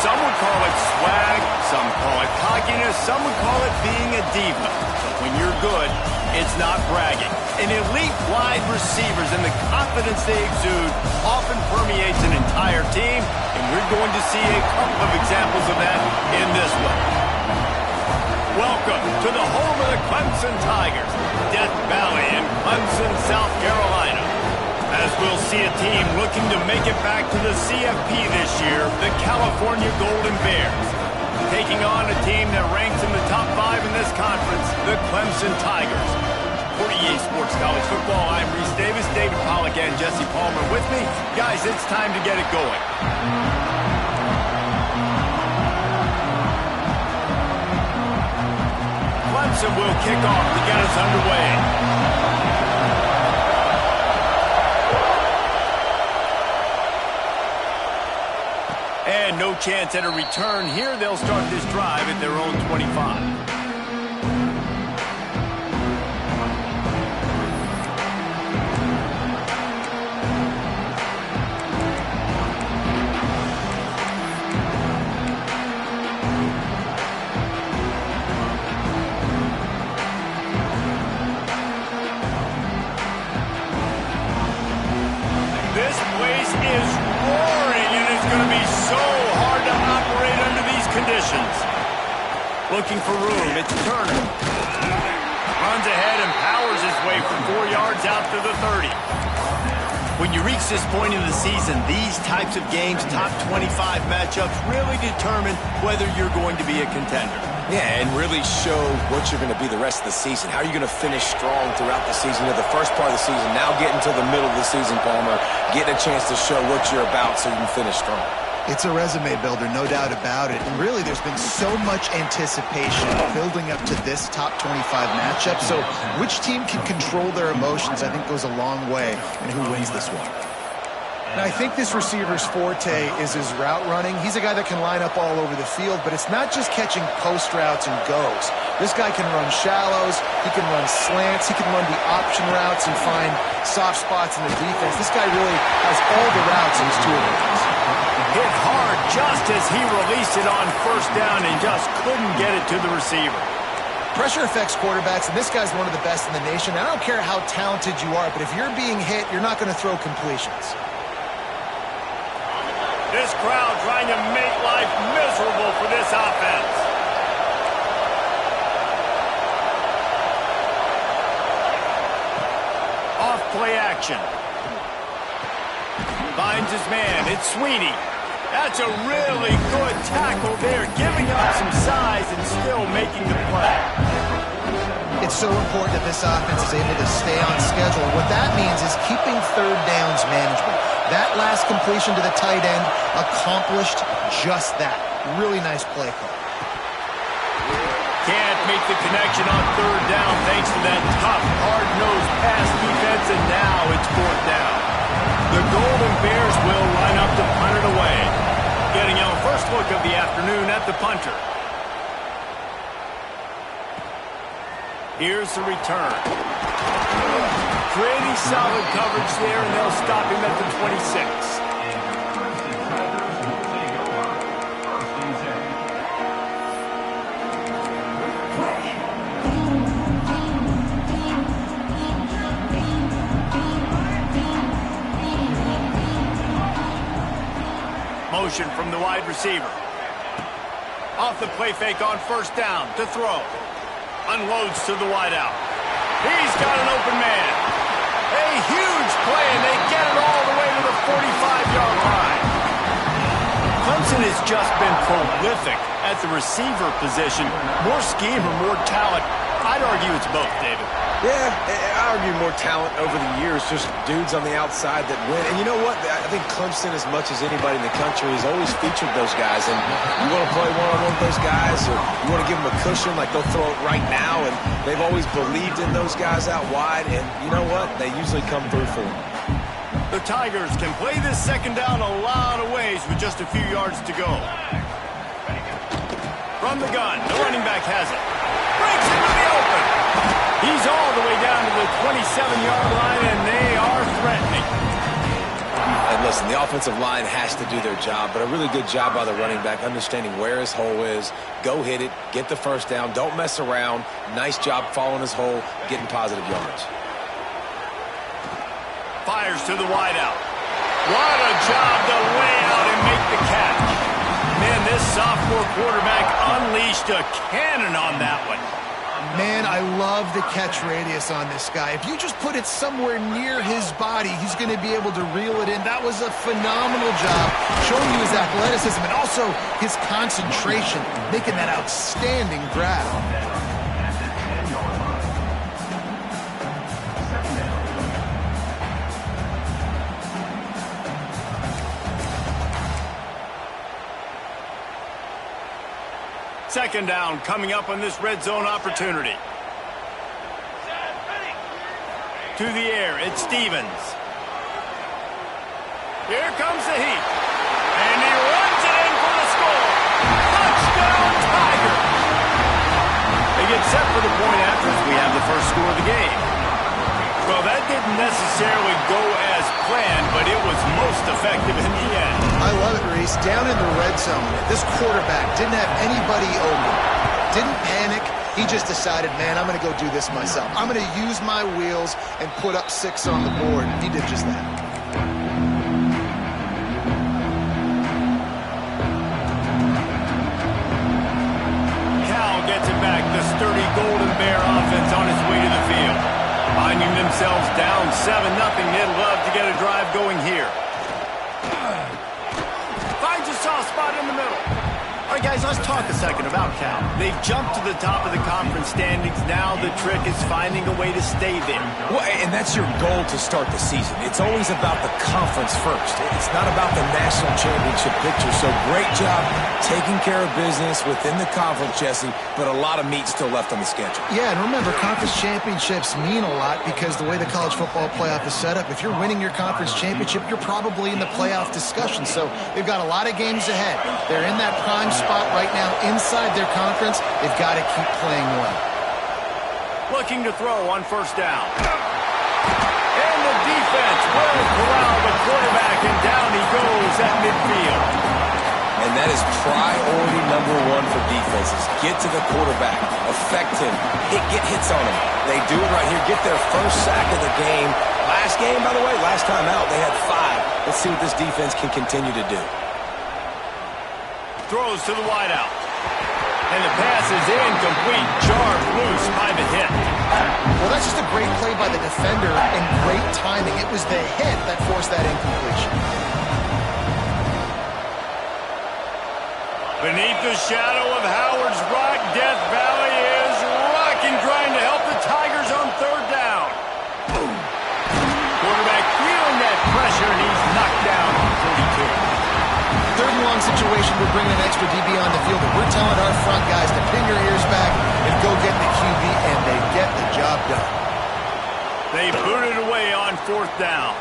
Some would call it swag, some call it cockiness, some would call it being a diva. But when you're good, it's not bragging. An elite wide receivers and the confidence they exude often permeates an entire team, and we're going to see a couple of examples of that in this one. Welcome to the home of the Clemson Tigers, Death Valley in Clemson, South Carolina. As we'll see a team looking to make it back to the CFP this year, the California Golden Bears. Taking on a team that ranks in the top 5 in this conference, the Clemson Tigers. For EA Sports College Football, I'm Reese Davis, David Pollack, and Jesse Palmer with me. Guys, it's time to get it going. Clemson will kick off to get us underway. And no chance at a return here. They'll start this drive at their own 25. This place is roaring, and it's going to be so hard to operate under these conditions. Looking for room, it's Turner. Runs ahead and powers his way for 4 yards out to the 30. When you reach this point in the season, these types of games, top 25 matchups, really determine whether you're going to be a contender. Yeah, and really show what you're going to be the rest of the season. How are you going to finish strong throughout the season, the first part of the season, now getting to the middle of the season, Palmer, getting a chance to show what you're about so you can finish strong. It's a resume builder, no doubt about it. And really, there's been so much anticipation building up to this top 25 matchup. So which team can control their emotions, I think, goes a long way in who wins this one. Now, I think this receiver's forte is his route running. He's a guy that can line up all over the field, but it's not just catching post routes and goes. This guy can run shallows, he can run slants, he can run the option routes and find soft spots in the defense. This guy really has all the routes in his toolbox. Hit hard just as he released it on first down and just couldn't get it to the receiver. Pressure affects quarterbacks, and this guy's one of the best in the nation. I don't care how talented you are, but if you're being hit, you're not going to throw completions. This crowd trying to make life miserable for this offense. Off play action. Finds his man. It's Sweeney. That's a really good tackle there, giving up some size and still making the play. It's so important that this offense is able to stay on schedule. What that means is keeping third downs manageable. That last completion to the tight end accomplished just that. Really nice play call. Can't make the connection on third down thanks to that tough, hard-nosed pass defense, and now it's fourth down. The Golden Bears will line up to punt it away. Getting our first look of the afternoon at the punter. Here's the return. Pretty solid coverage there, and they'll stop him at the 26. Motion from the wide receiver. Off the play fake on first down to throw. Unloads to the wideout. He's got an open man. A huge play, and they get it all the way to the 45-yard line. Clemson has just been prolific at the receiver position. More scheme or more talent? I'd argue it's both, David. Yeah, I argue more talent over the years, just dudes on the outside that win. And you know what? I think Clemson, as much as anybody in the country, has always featured those guys. And you want to play one-on-one with those guys, or you want to give them a cushion, like they'll throw it right now. And they've always believed in those guys out wide. And you know what? They usually come through for them. The Tigers can play this second down a lot of ways with just a few yards to go. From the gun, the running back has it. Breaks into the open. He's all the way down to the 27-yard line, and they are threatening. And listen, Listen, the offensive line has to do their job, but a really good job by the running back understanding where his hole is. Go hit it, get the first down, don't mess around. Nice job following his hole, getting positive yards. Fires to the wideout. What a job to lay out and make the catch. Man, this sophomore quarterback unleashed a cannon on that one. Man, I love the catch radius on this guy. If you just put it somewhere near his body, he's going to be able to reel it in. That was a phenomenal job, showing you his athleticism and also his concentration, making that outstanding grab. Second down coming up on this red zone opportunity. To the air, it's Stevens. Here comes the heat. And he runs it in for the score. Touchdown, Tiger. They get set for the point after as we have the first score of the game. Well, that didn't necessarily go as planned, but it was most effective in the end. I love it, Reese. Down in the red zone, this quarterback didn't have anybody open. Didn't panic. He just decided, man, I'm going to go do this myself. I'm going to use my wheels and put up 6 on the board. He did just that. Cal gets it back. The sturdy Golden Bear offense on its way to the field. Finding themselves down 7-0. They'd love to get a drive going here. Finds a soft spot in the middle. All right, guys, let's talk a second about Cal. They've jumped to the top of the conference standings. Now the trick is finding a way to stay there. Well, and that's your goal to start the season. It's always about the conference first. It's not about the national championship picture. So great job taking care of business within the conference, Jesse, but a lot of meat still left on the schedule. Yeah, and remember, conference championships mean a lot because the way the college football playoff is set up, if you're winning your conference championship, you're probably in the playoff discussion. So they've got a lot of games ahead. They're in that prime spot right now inside their conference. They've got to keep playing well. Looking to throw on first down. And the defense will corral the quarterback, and down he goes at midfield. And that is priority number 1 for defenses. Get to the quarterback. Affect him. Get hits on him. They do it right here. Get their first sack of the game. Last game, by the way, last time out, they had 5. Let's see what this defense can continue to do. Throws to the wideout. And the pass is incomplete. Jarred loose by the hit. Well, that's just a great play by the defender and great timing. It was the hit that forced that incompletion. Beneath the shadow of Howard's Rock, Death Valley is rocking, trying to help the Tigers on third down. Boom. Quarterback feeling that pressure, and he's knocked down on 32. Third and long situation, we're bringing an extra DB on the field, but we're telling our front guys to pin your ears back and go get the QB, and they get the job done. They booted away on fourth down.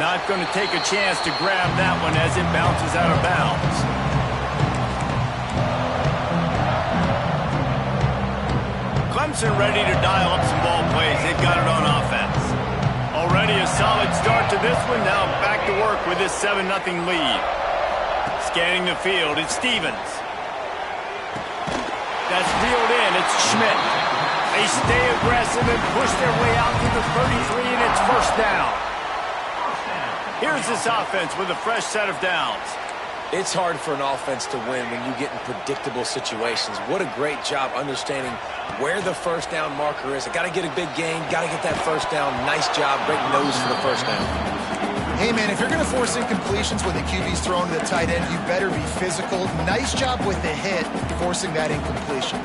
Not going to take a chance to grab that one as it bounces out of bounds. Clemson ready to dial up some ball plays. They've got it on offense. Already a solid start to this one. Now back to work with this 7-0 lead. Scanning the field, it's Stevens. That's reeled in, it's Schmidt. They stay aggressive and push their way out to the 33, and it's first down. Here's this offense with a fresh set of downs. It's hard for an offense to win when you get in predictable situations. What a great job understanding where the first down marker is. I got to get a big gain, got to get that first down. Nice job, great nose for the first down. Hey, man, if you're going to force incompletions when the QB's thrown to the tight end, you better be physical. Nice job with the hit, forcing that incompletion.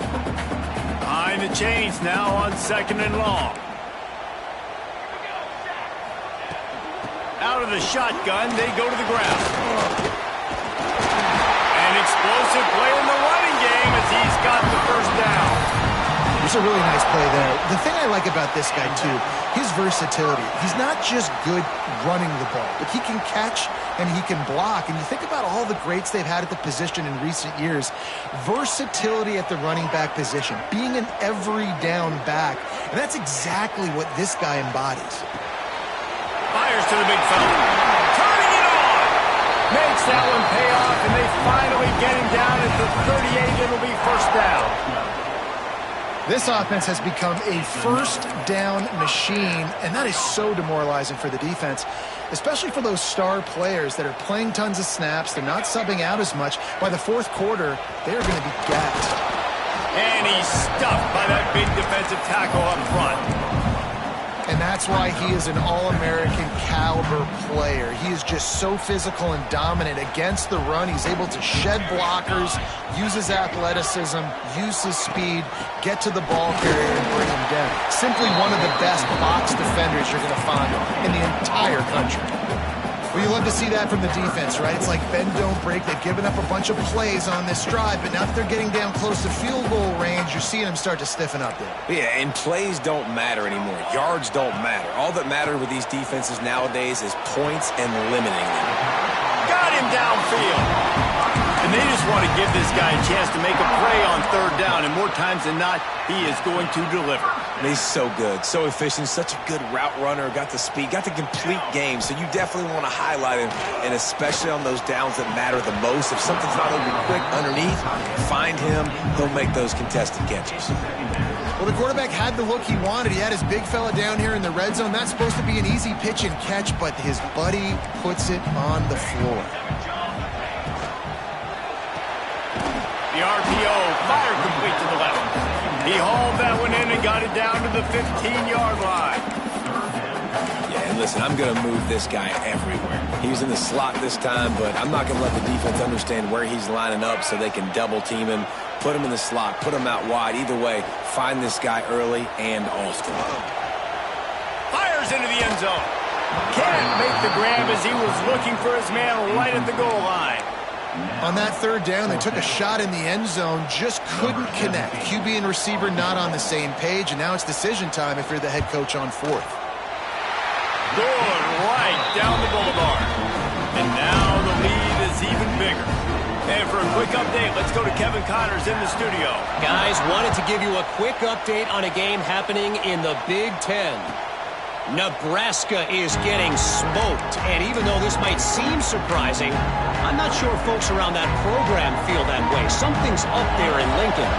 Behind the chains now on second and long. Out of the shotgun, they go to the ground. An explosive play in the running game as he's got the first down. There's a really nice play there. The thing I like about this guy, too, his versatility. He's not just good running the ball, but he can catch and he can block. And you think about all the greats they've had at the position in recent years. Versatility at the running back position, being an every down back. And that's exactly what this guy embodies. Fires to the big fella. Turning it on. that one pay off, and they finally get him down at the 38. It'll be first down. This offense has become a first down machine, and that is so demoralizing for the defense, especially for those star players that are playing tons of snaps. They're not subbing out as much. By the fourth quarter, they're going to be gassed. And he's stuffed by that big defensive tackle up front. And that's why he is an All-American caliber player. He is just so physical and dominant against the run. He's able to shed blockers, use his athleticism, use his speed, get to the ball carrier and bring him down. Simply one of the best box defenders you're going to find in the entire country. Well, you love to see that from the defense, right? It's like bend, don't break. They've given up a bunch of plays on this drive, but now that they're getting down close to field goal range, you're seeing them start to stiffen up there. Yeah, and plays don't matter anymore. Yards don't matter. All that matters with these defenses nowadays is points and limiting them. Got him downfield. And they just want to give this guy a chance to make a play on third down, and more times than not, he is going to deliver. And he's so good, so efficient, such a good route runner, got the speed, got the complete game, so you definitely want to highlight him, and especially on those downs that matter the most. If something's not open quick underneath, find him, he'll make those contested catches. Well, the quarterback had the look he wanted. He had his big fella down here in the red zone. That's supposed to be an easy pitch and catch, but his buddy puts it on the floor. The RPO fired complete to the left. He hauled that one in and got it down to the 15-yard line. Yeah, and listen, I'm going to move this guy everywhere. He's in the slot this time, but I'm not going to let the defense understand where he's lining up so they can double team him, put him in the slot, put him out wide. Either way, find this guy early and often. Fires into the end zone. Can't make the grab as he was looking for his man right at the goal line. On that third down, they took a shot in the end zone, just couldn't connect. QB and receiver not on the same page, and now it's decision time if you're the head coach on fourth. Good right down the boulevard. And now the lead is even bigger. And for a quick update, let's go to Kevin Connors in the studio. Guys, wanted to give you a quick update on a game happening in the Big Ten. Nebraska is getting smoked, and even though this might seem surprising, I'm not sure folks around that program feel that way. Something's up there in Lincoln.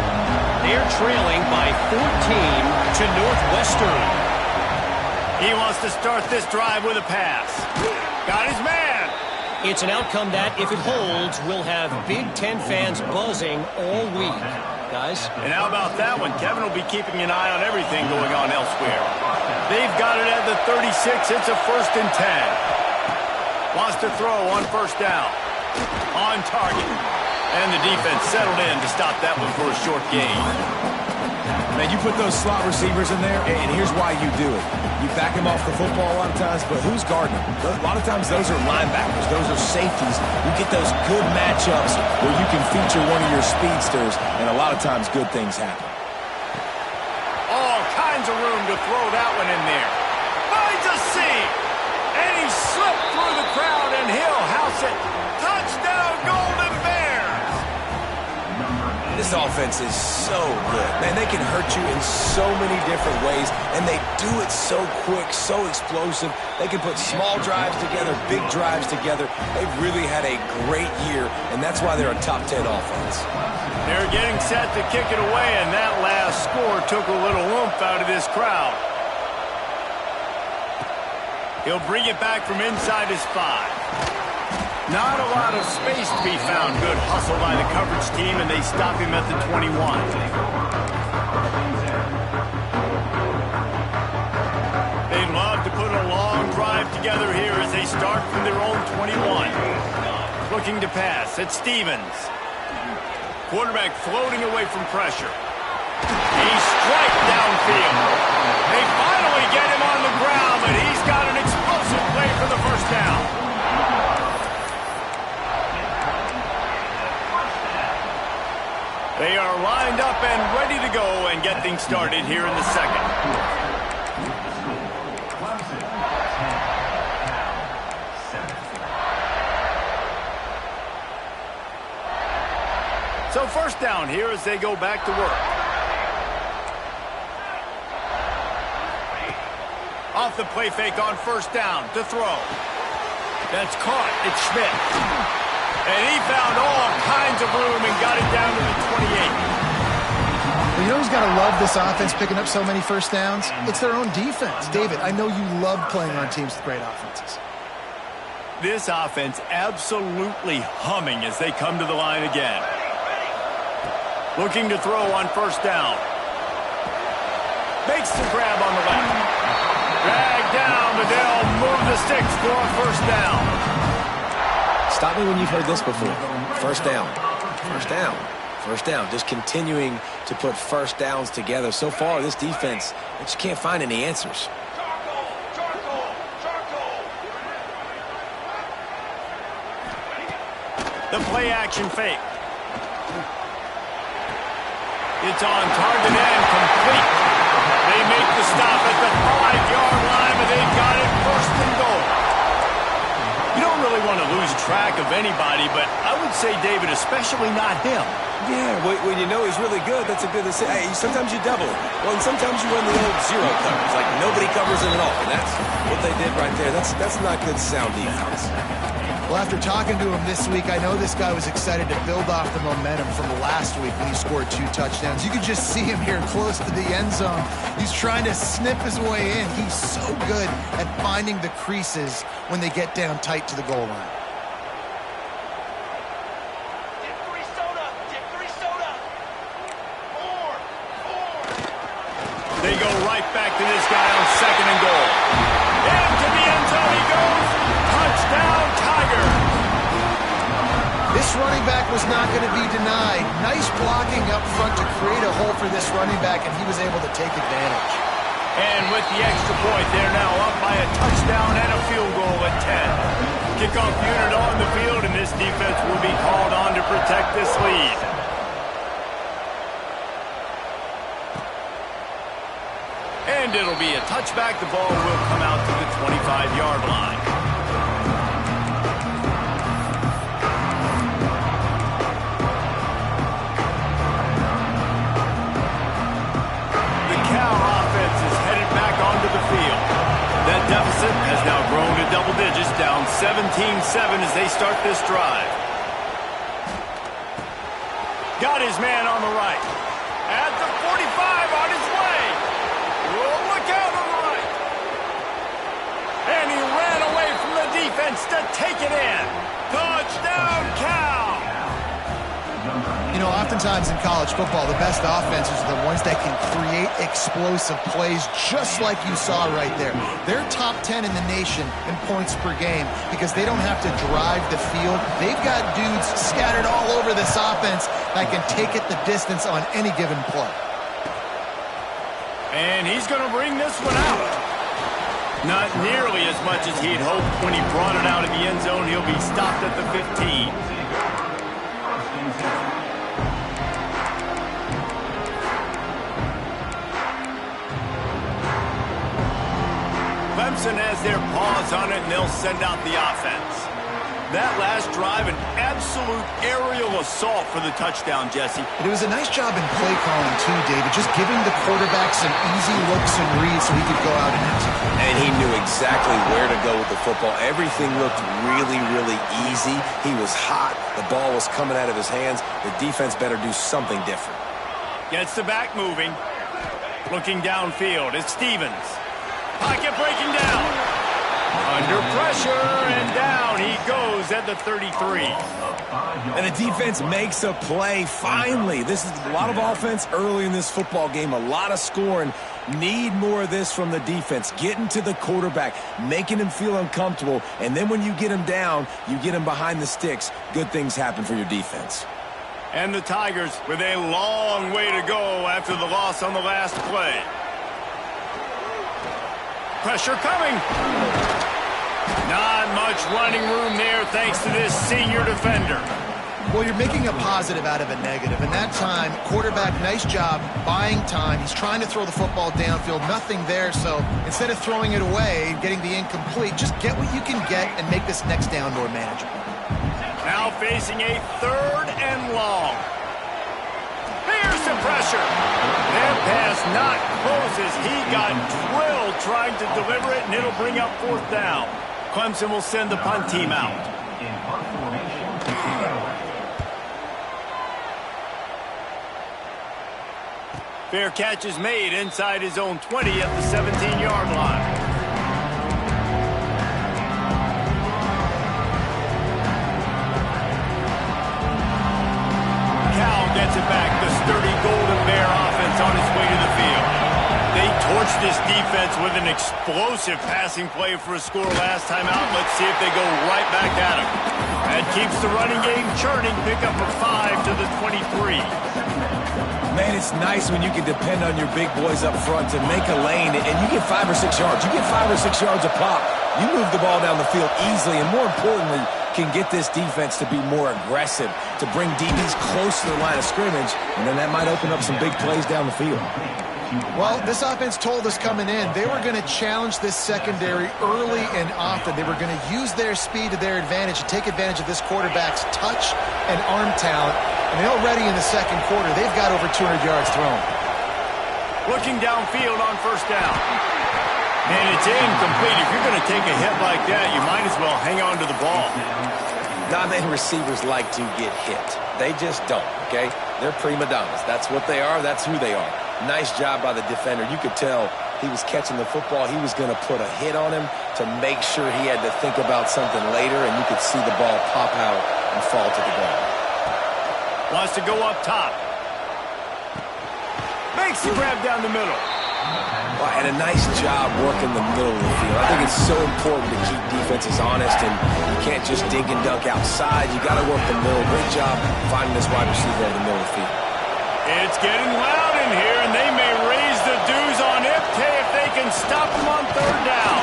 They're trailing by 14 to Northwestern. He wants to start this drive with a pass. Got his man. It's an outcome that, if it holds, will have Big Ten fans buzzing all week. Guys? And how about that one? Kevin will be keeping an eye on everything going on elsewhere. They've got it at the 36. It's a 1st and 10. Wants to throw on first down. On target. And the defense settled in to stop that one for a short gain. Man, you put those slot receivers in there, and here's why you do it. You back him off the football a lot of times, but who's guarding him? A lot of times those are linebackers. Those are safeties. You get those good matchups where you can feature one of your speedsters, and a lot of times good things happen. All kinds of room to throw that one in there. Finds a seam. And he slipped through the crowd, and he'll house it. Touchdown, Golden Bears! This offense is so good. Man, they can hurt you in so many different ways, and they do it so quick, so explosive. They can put small drives together, big drives together. They've really had a great year, and that's why they're a top 10 offense. They're getting set to kick it away, and that last score took a little oomph out of this crowd. He'll bring it back from inside his 5. Not a lot of space to be found. Good hustle by the coverage team, and they stop him at the 21. They'd love to put a long drive together here as they start from their own 21. Looking to pass. It's Stevens. Quarterback floating away from pressure. He strikes downfield. They finally get him on the ground, but he's got an explosive play for the first down. They are lined up and ready to go and get things started here in the second. So first down here as they go back to work. Off the play fake on first down to throw. That's caught. It's Schmidt. And he found all kinds of room and got it down to the 28. Well, you know who's got to love this offense picking up so many first downs? It's their own defense. David, I know you love playing on teams with great offenses. This offense absolutely humming as they come to the line again. Looking to throw on first down. Makes the grab on the left. Drag down, but they'll move the sticks for a first down. Stop me when you've heard this before. First down. First down. First down. Just continuing to put first downs together. So far, this defense, they just can't find any answers. The play action fake. It's on target and complete. They make the stop at the 5-yard line, but they've got it first and goal. You don't really want to lose track of anybody, but I would say, David, especially not him. Yeah, when you know he's really good, that's a good decision. Hey, sometimes you double him. Well, and sometimes you run the old zero coverage, like nobody covers him at all. And that's what they did right there. That's not good sound defense. Well, after talking to him this week, I know this guy was excited to build off the momentum from last week when he scored 2 touchdowns. You could just see him here close to the end zone. He's trying to snip his way in. He's so good at finding the creases when they get down tight to the goal line. They go right back to this guy on second and goal. Into the end zone he goes. Touchdown, Tiger. This running back was not going to be denied. Nice blocking up front to create a hole for this running back, and he was able to take advantage. And with the extra point, they're now up by a touchdown and a field goal at 10. Kickoff unit on the field, and this defense will be called on to protect this lead. And it'll be a touchback. The ball will come out to the 25-yard line. The Cal offense is headed back onto the field. That deficit has now grown to double digits, down 17-7 as they start this drive. Got his man on the right. At the 45, on his way. Look out on the right. And he ran away from the defense to take it in. Touchdown, Cal. You know, oftentimes in college football, the best offenses are the ones that can create explosive plays just like you saw right there. They're top 10 in the nation in points per game because they don't have to drive the field. They've got dudes scattered all over this offense that can take it the distance on any given play. And he's going to bring this one out. Not nearly as much as he'd hoped when he brought it out of the end zone. He'll be stopped at the 15. Clemson has their paws on it, and they'll send out the offense. That last drive, an absolute aerial assault for the touchdown, Jesse. It was a nice job in play calling, too, David, just giving the quarterback some easy looks and reads so he could go out and execute. And he knew exactly where to go with the football. Everything looked really, really easy. He was hot. The ball was coming out of his hands. The defense better do something different. Gets the back moving. Looking downfield, it's Stevens. Pocket breaking down. Under pressure, and down he goes at the 33. And the defense makes a play, finally. This is a lot of offense early in this football game, a lot of scoring. Need more of this from the defense. Getting to the quarterback, making him feel uncomfortable, and then when you get him down, you get him behind the sticks. Good things happen for your defense. And the Tigers with a long way to go after the loss on the last play. Pressure coming. Not much running room there thanks to this senior defender. Well, you're making a positive out of a negative. And that time, quarterback, nice job buying time. He's trying to throw the football downfield. Nothing there, so instead of throwing it away, getting the incomplete, just get what you can get and make this next down more manageable. Now facing a 3rd and long. Here's the pressure. That pass not close as he got drilled trying to deliver it, and it'll bring up 4th down. Clemson will send the punt team out. Fair catch is made inside his own 20 at the 17-yard line. Cal gets it back. The sturdy Golden Bear offense on its way to the field. They torched this defense with an explosive passing play for a score last time out. Let's see if they go right back at him. That keeps the running game churning. Pick up a 5 to the 23. Man, it's nice when you can depend on your big boys up front to make a lane, and you get 5 or 6 yards. You get 5 or 6 yards a pop. You move the ball down the field easily, and more importantly, can get this defense to be more aggressive, to bring DBs close to the line of scrimmage, and then that might open up some big plays down the field. Well, this offense told us coming in they were going to challenge this secondary early and often. They were going to use their speed to their advantage and take advantage of this quarterback's touch and arm talent. And already in the second quarter, they've got over 200 yards thrown. Looking downfield on first down. And it's incomplete. If you're going to take a hit like that, you might as well hang on to the ball. Not many receivers like to get hit. They just don't, okay? They're prima donnas. That's what they are. That's who they are. Nice job by the defender. You could tell he was catching the football. He was going to put a hit on him to make sure he had to think about something later, and you could see the ball pop out and fall to the ground. Wants to go up top. Makes the grab down the middle. Well, and a nice job working the middle of the field. I think it's so important to keep defenses honest, and you can't just dink and dunk outside. You got to work the middle. Great job finding this wide receiver in the middle of the field. It's getting loud in here, and they may raise the dues on Ncaa if they can stop them on third down.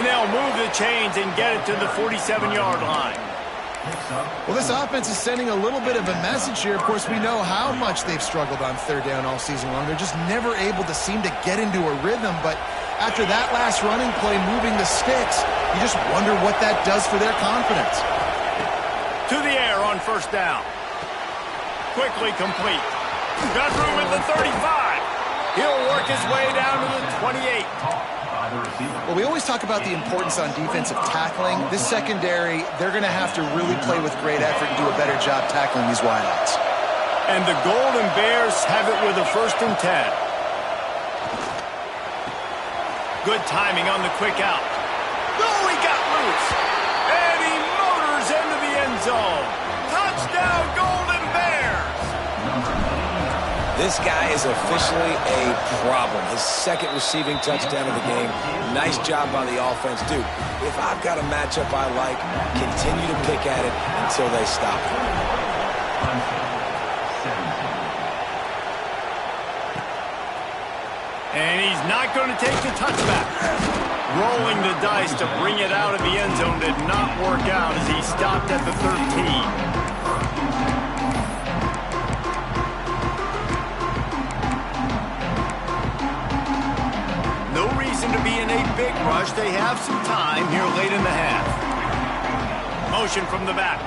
And they'll move the chains and get it to the 47-yard line. Well, this offense is sending a little bit of a message here. Of course, we know how much they've struggled on third down all season long. They're just never able to seem to get into a rhythm. But after that last running play, moving the sticks, you just wonder what that does for their confidence. To the air on first down. Quickly complete. Got room at the 35. He'll work his way down to the 28. Well, we always talk about the importance on defensive tackling. This secondary, they're going to have to really play with great effort and do a better job tackling these wideouts. And the Golden Bears have it with a 1st and 10. Good timing on the quick out. Oh, he got loose. And he motors into the end zone. Touchdown, Golden Bears! This guy is officially a problem. His 2nd receiving touchdown of the game. Nice job by the offense. Dude, if I've got a matchup I like, continue to pick at it until they stop it. And he's not going to take the touchback. Rolling the dice to bring it out of the end zone did not work out as he stopped at the 13. To be in a big rush. They have some time here late in the half. Motion from the back.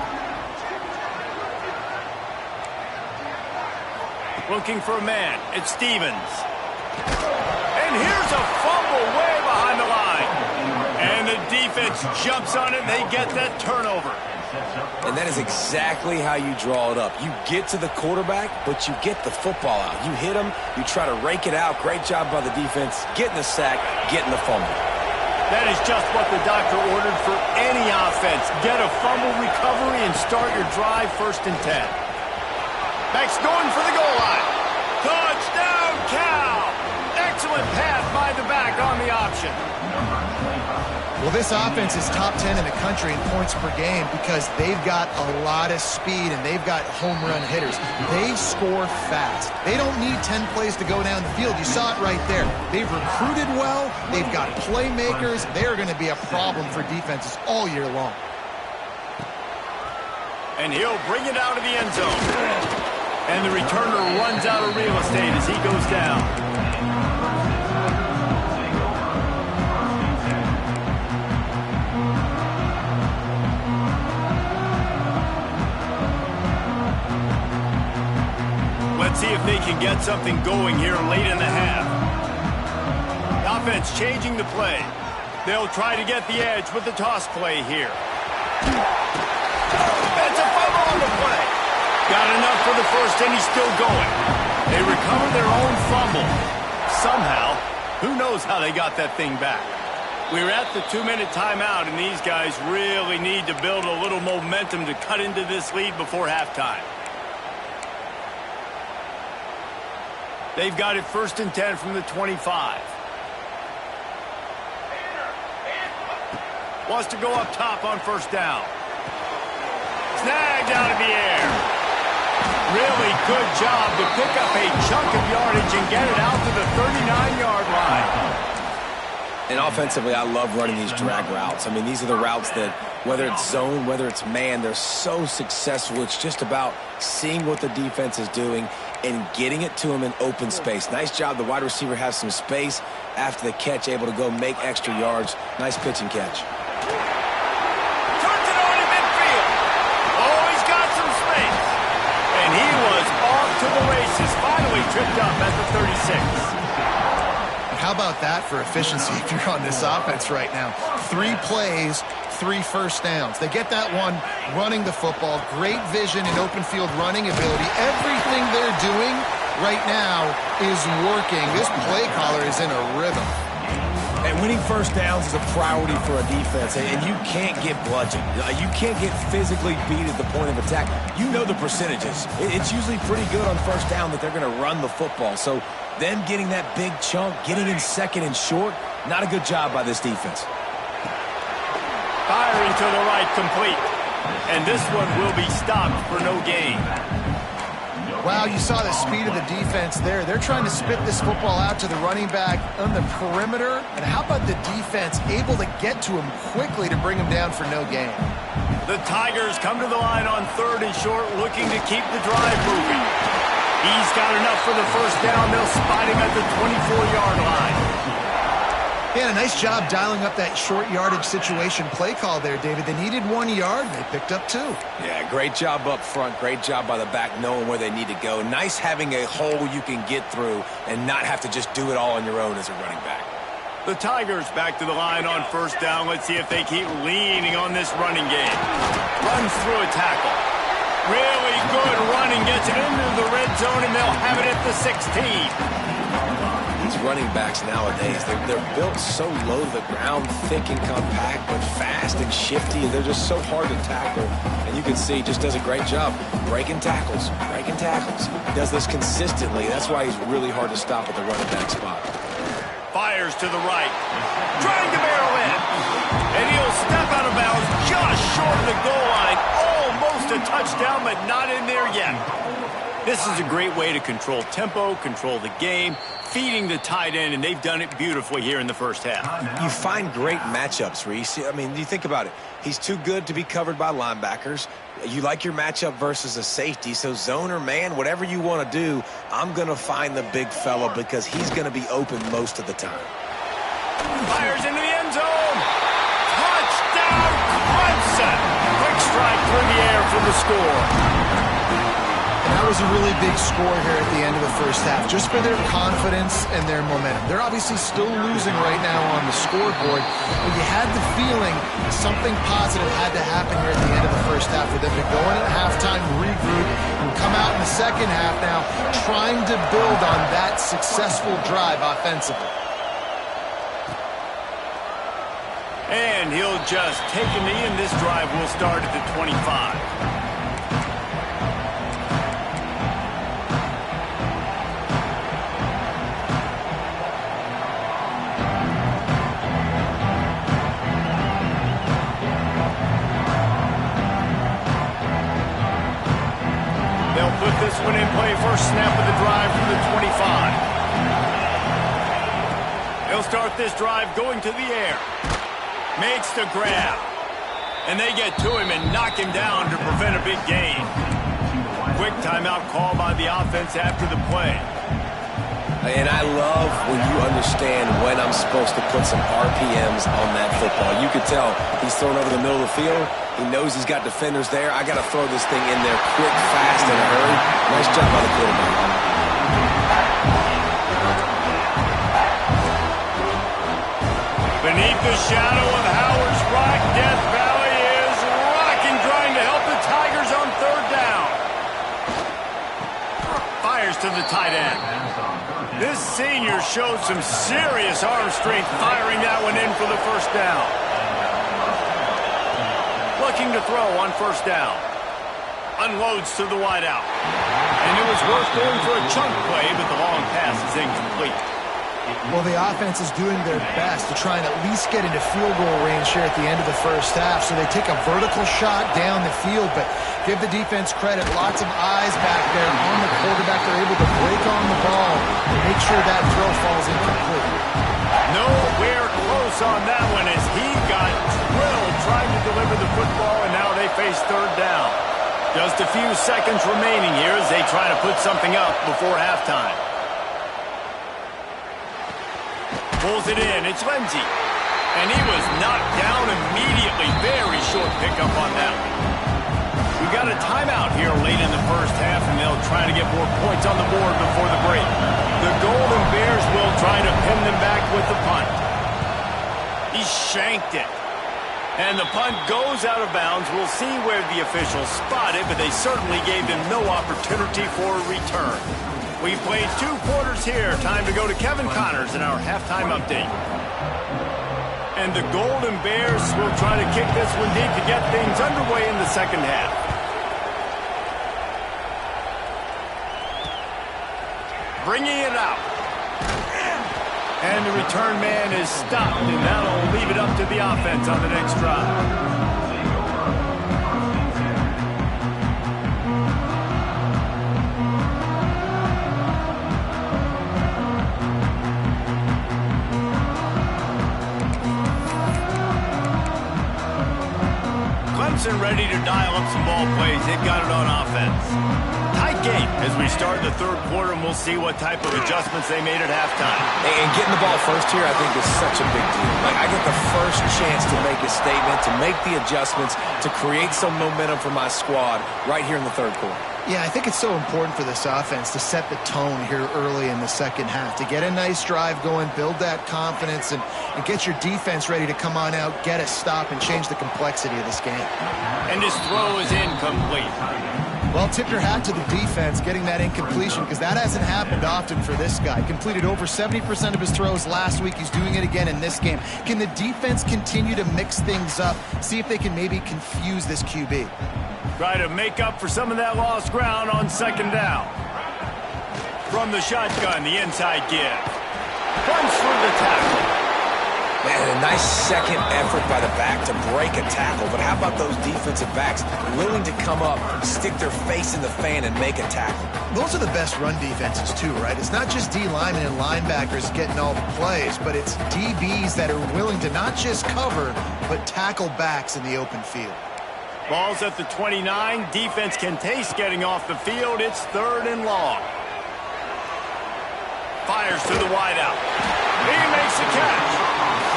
Looking for a man. It's Stevens. And here's a fumble way behind the line. And the defense jumps on it and they get that turnover. And that is exactly how you draw it up. You get to the quarterback, but you get the football out. You hit him, you try to rake it out. Great job by the defense, getting the sack, getting the fumble. That is just what the doctor ordered for any offense. Get a fumble recovery and start your drive 1st and 10. Max going for the goal line. Touchdown, Cal! Excellent pass by the back on the option. Well, this offense is top 10 in the country in points per game because they've got a lot of speed and they've got home run hitters. They score fast. They don't need 10 plays to go down the field. You saw it right there. They've recruited well. They've got playmakers. They are going to be a problem for defenses all year long. And he'll bring it out of the end zone. And the returner runs out of real estate as he goes down. Let's see if they can get something going here late in the half. Offense changing the play. They'll try to get the edge with the toss play here. That's a fumble on the play. Got enough for the 1st, and he's still going. They recover their own fumble. Somehow, who knows how they got that thing back. We're at the 2-minute timeout, and these guys really need to build a little momentum to cut into this lead before halftime. They've got it 1st and 10 from the 25. Wants to go up top on 1st down. Snagged out of the air. Really good job to pick up a chunk of yardage and get it out to the 39-yard line. And offensively, I love running these drag routes. I mean, these are the routes that, whether it's zone, whether it's man, they're so successful. It's just about seeing what the defense is doing and getting it to them in open space. Nice job. The wide receiver has some space after the catch, able to go make extra yards. Nice pitch and catch. Turns it on in midfield. Oh, he's got some space. And he was off to the races. Finally tripped up at the 36. How about that for efficiency if you're on this offense right now? 3 plays, 3 first downs. They get that one running the football. Great vision and open field running ability. Everything they're doing right now is working. This play caller is in a rhythm. And winning first downs is a priority for a defense, and you can't get bludgeoned. You can't get physically beat at the point of attack. You know the percentages. It's usually pretty good on first down that they're going to run the football. So them getting that big chunk, getting in 2nd and short, not a good job by this defense. Firing to the right, complete. And this one will be stopped for no gain. Wow, you saw the speed of the defense there. They're trying to spit this football out to the running back on the perimeter. And how about the defense able to get to him quickly to bring him down for no gain? The Tigers come to the line on 3rd and short, looking to keep the drive moving. He's got enough for the 1st down. They'll spot him at the 24-yard line. Yeah, a nice job dialing up that short yardage situation play call there, David. They needed 1 yard, and they picked up 2. Yeah, great job up front. Great job by the back knowing where they need to go. Nice having a hole you can get through and not have to just do it all on your own as a running back. The Tigers back to the line on 1st down. Let's see if they keep leaning on this running game. Runs through a tackle. Really good running. Gets it into the red zone, and they'll have it at the 16. These running backs nowadays, they're built so low to the ground, thick and compact, but fast and shifty, and they're just so hard to tackle. And you can see, just does a great job breaking tackles, breaking tackles. He does this consistently. That's why he's really hard to stop at the running back spot. Fires to the right, trying to barrel in, and he'll step out of bounds just short of the goal line. Almost a touchdown, but not in there yet. This is a great way to control tempo, control the game, feeding the tight end, and they've done it beautifully here in the 1st half. You find great matchups, Reese. I mean, you think about it. He's too good to be covered by linebackers. You like your matchup versus a safety, so zone or man, whatever you want to do, I'm going to find the big fella because he's going to be open most of the time. Fires into the end zone. Touchdown, Clemson. Quick strike through the air for the score. And that was a really big score here at the end of the 1st half, just for their confidence and their momentum. They're obviously still losing right now on the scoreboard, but you had the feeling something positive had to happen here at the end of the 1st half for them to go in at halftime, regroup, and come out in the 2nd half now trying to build on that successful drive offensively. And he'll just take a knee, and this drive will start at the 25. They'll put this one in play. First snap of the drive from the 25. They'll start this drive going to the air. Makes the grab. And they get to him and knock him down to prevent a big gain. Quick timeout call by the offense after the play. And I love when you understand when I'm supposed to put some RPMs on that football. You could tell he's thrown over the middle of the field. He knows he's got defenders there. I got to throw this thing in there quick, fast, in a hurry. Nice job by the quarterback. Beneath the shadow of Howard's Rock, Death Valley is rocking, trying to help the Tigers on 3rd down. Fires to to the tight end. This senior showed some serious arm strength firing that one in for the first down. Looking to throw on first down. Unloads to the wideout. And it was worth going for a chunk play, but the long pass is incomplete. Well, the offense is doing their best to try and at least get into field goal range here at the end of the first half. So they take a vertical shot down the field, but give the defense credit. Lots of eyes back there on the quarterback. They're able to break on the ball and make sure that throw falls incomplete. Nowhere close on that one as he got drilled trying to deliver the football, and now they face third down. Just a few seconds remaining here as they try to put something up before halftime. Pulls it in. It's Ncaa. And he was knocked down immediately. Very short pickup on that one. We got a timeout here late in the first half, and they'll try to get more points on the board before the break. The Golden Bears will try to pin them back with the punt. He shanked it. And the punt goes out of bounds. We'll see where the officials spot it, but they certainly gave him no opportunity for a return. We've played 2 quarters here. Time to go to Kevin Connors in our halftime update. And the Golden Bears will try to kick this one deep to get things underway in the second half. Bringing it out. And the return man is stopped, and that'll leave it up to the offense on the next drive. Clemson ready to dial up some ball plays. They've got it on offense. Tight game as we start the third quarter, and we'll see what type of adjustments they made at halftime. And getting the ball first here, I think, is such a big deal. Like, I get the first chance to make a statement, to make the adjustments, to create some momentum for my squad right here in the third quarter. Yeah, I think it's so important for this offense to set the tone here early in the second half, to get a nice drive going, build that confidence, and get your defense ready to come on out, get a stop, and change the complexity of this game. And his throw is incomplete. Well, tip your hat to the defense getting that incompletion, because that hasn't happened often for this guy. Completed over 70% of his throws last week. He's doing it again in this game. Can the defense continue to mix things up, see if they can maybe confuse this QB? Try to make up for some of that lost ground on second down. From the shotgun, the inside give. Punch for the tackle. Man, a nice second effort by the back to break a tackle. But how about those defensive backs willing to come up, stick their face in the fan, and make a tackle? Those are the best run defenses too, right? It's not just D linemen and linebackers getting all the plays, but it's DBs that are willing to not just cover, but tackle backs in the open field. Ball's at the 29. Defense can taste getting off the field. It's third and long. Fires to the wideout. He makes the catch.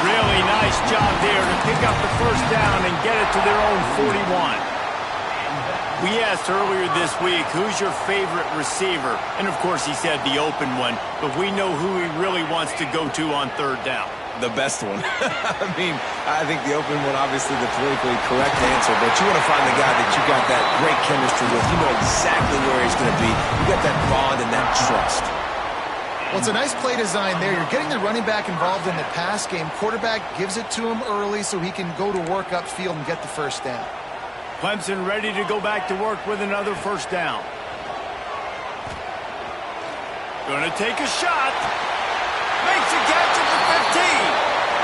Really nice job there to pick up the first down and get it to their own 41. We asked earlier this week, who's your favorite receiver? And, of course, he said the open one, but we know who he really wants to go to on third down. The best one. I mean, I think the open one, obviously the politically correct answer, but you want to find the guy that you got that great chemistry with. You know exactly where he's going to be. You got that bond and that trust. Well, it's a nice play design there. You're getting the running back involved in the pass game. Quarterback gives it to him early so he can go to work upfield and get the first down. Clemson ready to go back to work with another first down. Going to take a shot. Makes a catch at the 15.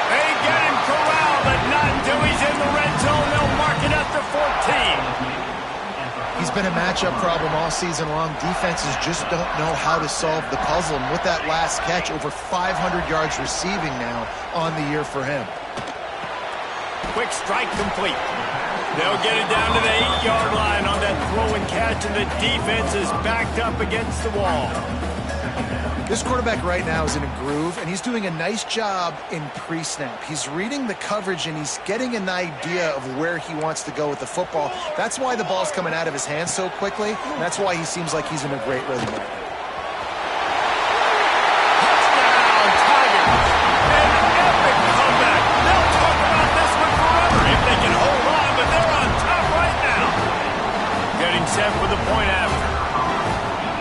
They get him corralled, but not until he's in the red zone. They'll mark it at the 14. He's been a matchup problem all season long. Defenses just don't know how to solve the puzzle. And with that last catch, over 500 yards receiving now on the year for him. Quick strike complete. They'll get it down to the 8-yard line on that throw and catch, and the defense is backed up against the wall. This quarterback right now is in a groove, and he's doing a nice job in pre-snap. He's reading the coverage, and he's getting an idea of where he wants to go with the football. That's why the ball's coming out of his hands so quickly, and that's why he seems like he's in a great rhythm right now. Touchdown, Tigers! An epic comeback. They'll talk about this one forever if they can hold on, but they're on top right now. Getting set for the point after.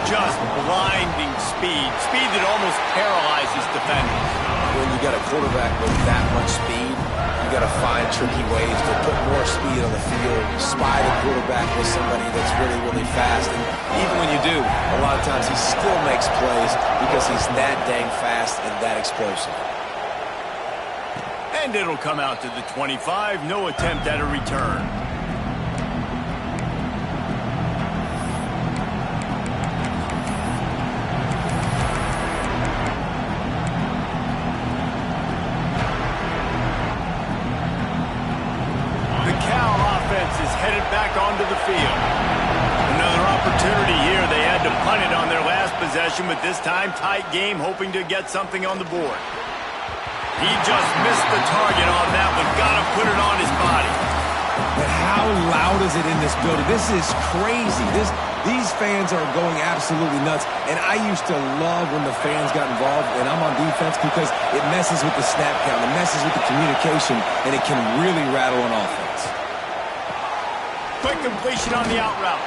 Just blinding speed. Speed that almost paralyzes defenders. When you got a quarterback with that much speed, you got to find tricky ways to put more speed on the field, spy the quarterback with somebody that's really, really fast. And even when you do, a lot of times he still makes plays because he's that dang fast and that explosive. And it'll come out to the 25. No attempt at a return. Is headed back onto the field. Another opportunity here. They had to punt it on their last possession, but this time tight game, hoping to get something on the board. He just missed the target on that one. Got to put it on his body. But how loud is it in this building? This is crazy. These fans are going absolutely nuts. And I used to love when the fans got involved, and I'm on defense because it messes with the snap count, it messes with the communication, and it can really rattle an offense. Quick completion on the out route.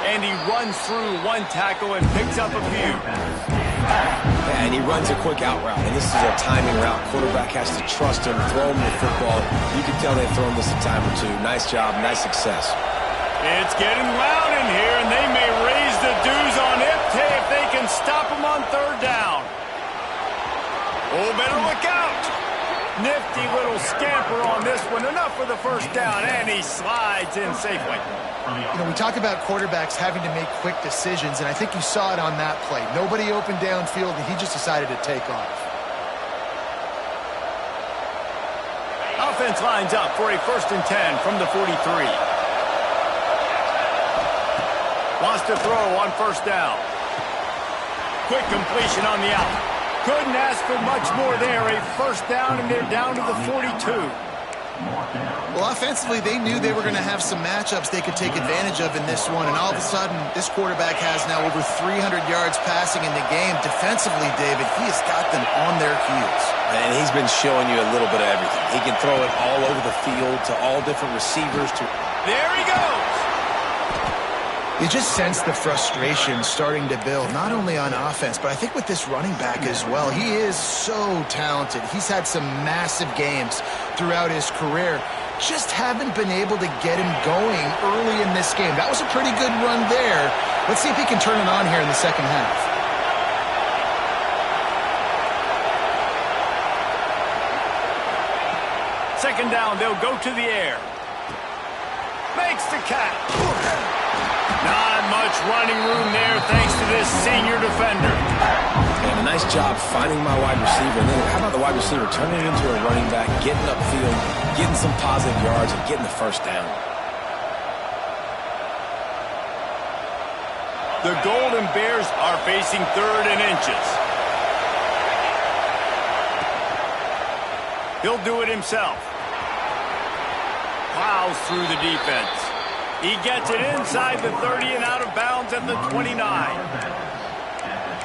And he runs through one tackle and picks up a few. Yeah, and he runs a quick out route. And this is a timing route. Quarterback has to trust him, throw him the football. You can tell they've thrown this a time or two. Nice job, nice success. It's getting loud in here, and they may raise the dues on Ncaa if they can stop him on third down. Oh, better look out. Nifty little scamper on this one. Enough for the first down, and he slides in safely. You know, we talk about quarterbacks having to make quick decisions, and I think you saw it on that play. Nobody opened downfield, and he just decided to take off. Offense lines up for a 1st and 10 from the 43. Wants to throw on 1st down. Quick completion on the out. Couldn't ask for much more there. A 1st down, and they're down to the 42. Well, offensively, they knew they were going to have some matchups they could take advantage of in this one, and all of a sudden, this quarterback has now over 300 yards passing in the game. Defensively, David, he has got them on their heels. And he's been showing you a little bit of everything. He can throw it all over the field to all different receivers. There he goes. You just sense the frustration starting to build, not only on offense, but I think with this running back as well. He is so talented. He's had some massive games throughout his career. Just haven't been able to get him going early in this game. That was a pretty good run there. Let's see if he can turn it on here in the second half. Second down, they'll go to the air. Makes the catch. Not much running room there thanks to this senior defender. And a nice job finding my wide receiver. And then how about the wide receiver turning it into a running back, getting upfield, getting some positive yards, and getting the 1st down. The Golden Bears are facing 3rd and inches. He'll do it himself. Plows through the defense. He gets it inside the 30 and out of bounds at the 29.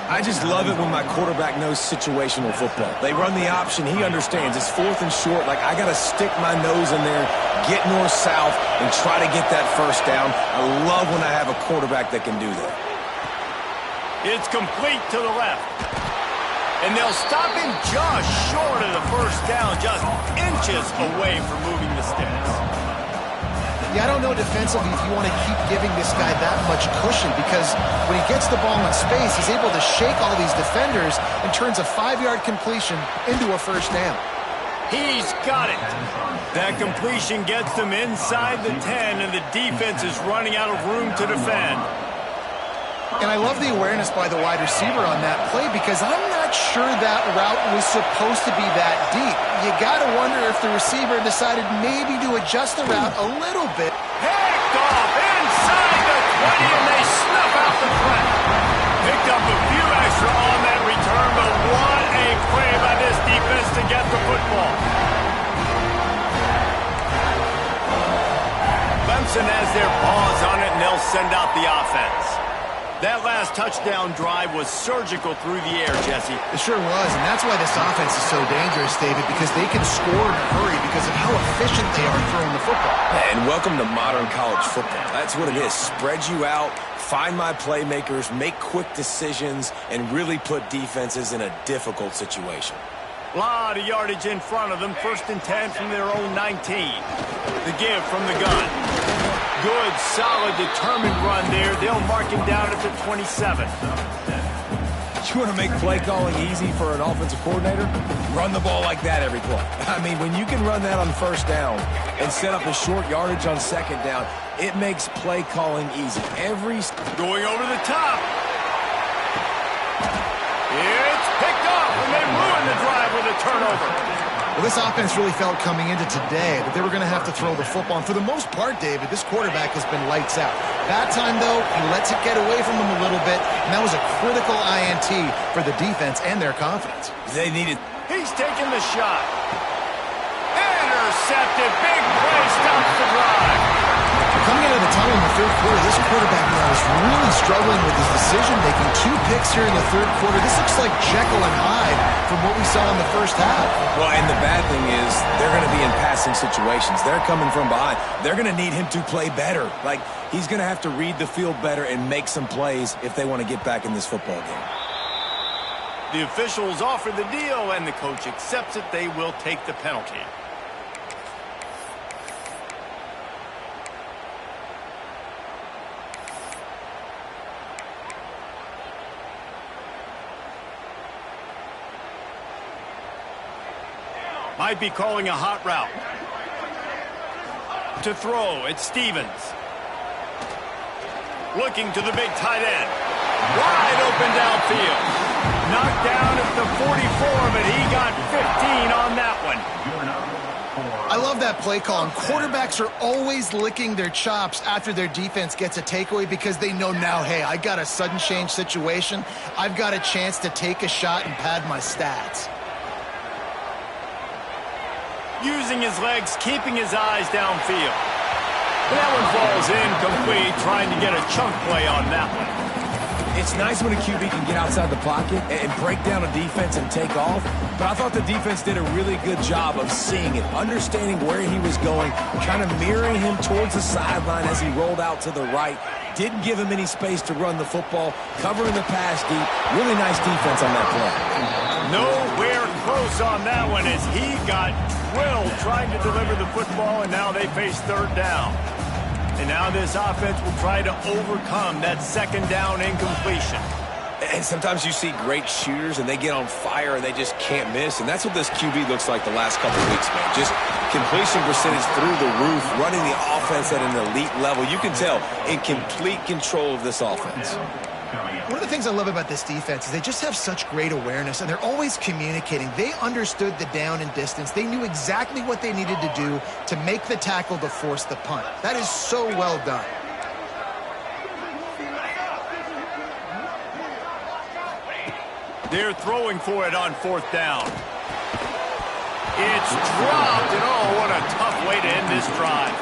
I just love it when my quarterback knows situational football. They run the option. He understands. It's 4th and short. Like, I got to stick my nose in there, get north-south, and try to get that 1st down. I love when I have a quarterback that can do that. It's complete to the left. And they'll stop him just short of the 1st down, just inches away from moving the sticks. Yeah, I don't know defensively if you want to keep giving this guy that much cushion, because when he gets the ball in space, he's able to shake all these defenders and turns a 5-yard completion into a 1st down. He's got it. That completion gets them inside the 10, and the defense is running out of room to defend. And I love the awareness by the wide receiver on that play, because I'm not sure that route was supposed to be that deep. You got to wonder if the receiver decided maybe to adjust the route a little bit. Picked off inside the 20, and they snuff out the threat. Picked up a few extra on that return, but what a play by this defense to get the football. Clemson has their paws on it, and they'll send out the offense. That last touchdown drive was surgical through the air, Jesse. It sure was, and that's why this offense is so dangerous, David, because they can score in a hurry because of how efficient they are throwing the football. And welcome to modern college football. That's what it is. Spread you out, find my playmakers, make quick decisions, and really put defenses in a difficult situation. A lot of yardage in front of them. 1st and 10 from their own 19. The give from the gun. Good, solid, determined run there. They'll mark him down at the 27. You want to make play calling easy for an offensive coordinator? Run the ball like that every play. I mean, when you can run that on 1st down and set up a short yardage on 2nd down, it makes play calling easy. Going over the top. It's picked up, and they ruin the drive with a turnover. Well, this offense really felt coming into today that they were going to have to throw the football. And for the most part, David, this quarterback has been lights out. That time, though, he lets it get away from him a little bit, and that was a critical INT for the defense and their confidence. They needed. He's taking the shot. Intercepted. Big play stops the drive. Coming out of the tunnel in the 3rd quarter, this quarterback now is really struggling with his decision-making. 2 picks here in the 3rd quarter. This looks like Jekyll and Hyde from what we saw in the 1st half. Well, and the bad thing is they're going to be in passing situations. They're coming from behind. They're going to need him to play better. Like, he's going to have to read the field better and make some plays if they want to get back in this football game. The officials offer the deal, and the coach accepts it. They will take the penalty. Might be calling a hot route. To throw, it's Stevens. Looking to the big tight end. Wide open downfield. Knocked down at the 44, but he got 15 on that one. I love that play call, and quarterbacks are always licking their chops after their defense gets a takeaway because they know now, hey, I got a sudden change situation. I've got a chance to take a shot and pad my stats. Using his legs, keeping his eyes downfield. That one falls incomplete, trying to get a chunk play on that one. It's nice when a QB can get outside the pocket and break down a defense and take off, but I thought the defense did a really good job of seeing it, understanding where he was going, kind of mirroring him towards the sideline as he rolled out to the right. Didn't give him any space to run the football, covering the pass deep. Really nice defense on that play. Nowhere close on that one as he got drilled trying to deliver the football, and now they face 3rd down. And now this offense will try to overcome that 2nd down incompletion. And sometimes you see great shooters and they get on fire and they just can't miss. And that's what this QB looks like the last couple of weeks, man. Just completion percentage through the roof, running the offense at an elite level. You can tell in complete control of this offense. One of the things I love about this defense is they just have such great awareness, and they're always communicating. They understood the down and distance. They knew exactly what they needed to do to make the tackle to force the punt. That is so well done. They're throwing for it on 4th down. It's dropped, and oh, what a tough way to end this drive.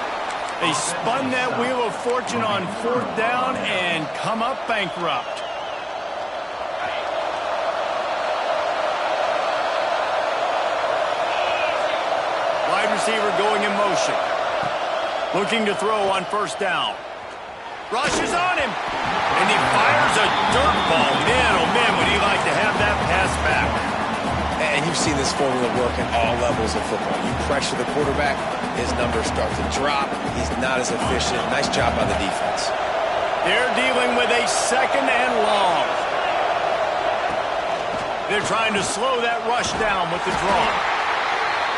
They spun that wheel of fortune on 4th down and come up bankrupt. Wide receiver going in motion. Looking to throw on 1st down. Rushes on him. And he fires a dirt ball. Man, oh man, would he like to have that pass back. And you've seen this formula work at all levels of football. You pressure the quarterback, his numbers start to drop. He's not as efficient. Nice job by the defense. They're dealing with a 2nd and long. They're trying to slow that rush down with the draw.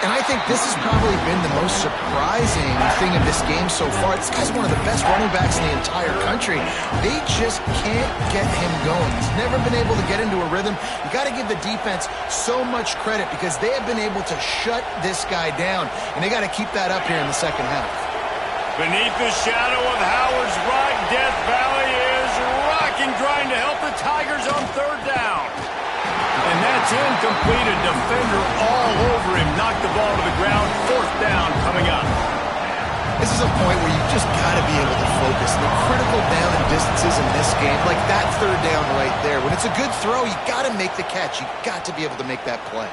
And I think this has probably been the most surprising thing of this game so far. This guy's one of the best running backs in the entire country. They just can't get him going. He's never been able to get into a rhythm. You got to give the defense so much credit because they have been able to shut this guy down. And they got to keep that up here in the 2nd half. Beneath the shadow of Howard's Rock, Death Valley is rocking, trying to help the Tigers on 3rd down. And that's incomplete. A defender all over him. Knocked the ball to the ground. 4th down coming up. This is a point where you just got to be able to focus. The critical down and distances in this game, like that third down right there. When it's a good throw, you got to make the catch. You got to be able to make that play.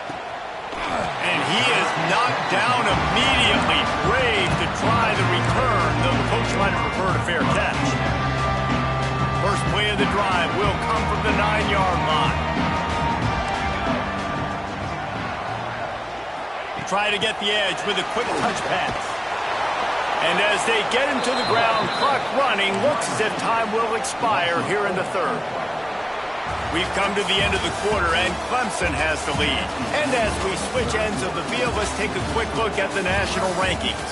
And he is knocked down immediately. Brave to try the return, though the coach might have preferred a fair catch. First play of the drive will come from the 9-yard line. Try to get the edge with a quick touch pass. And as they get him to the ground, clock running, looks as if time will expire here in the third. We've come to the end of the quarter, and Clemson has the lead. And as we switch ends of the field, let's take a quick look at the national rankings.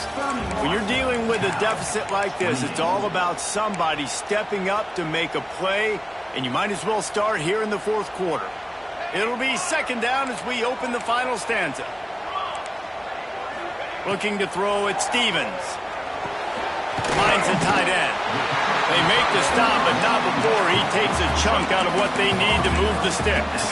When you're dealing with a deficit like this, it's all about somebody stepping up to make a play, and you might as well start here in the fourth quarter. It'll be second down as we open the final stanza. Looking to throw at Stevens. Finds a tight end. They make the stop, but not before he takes a chunk out of what they need to move the sticks.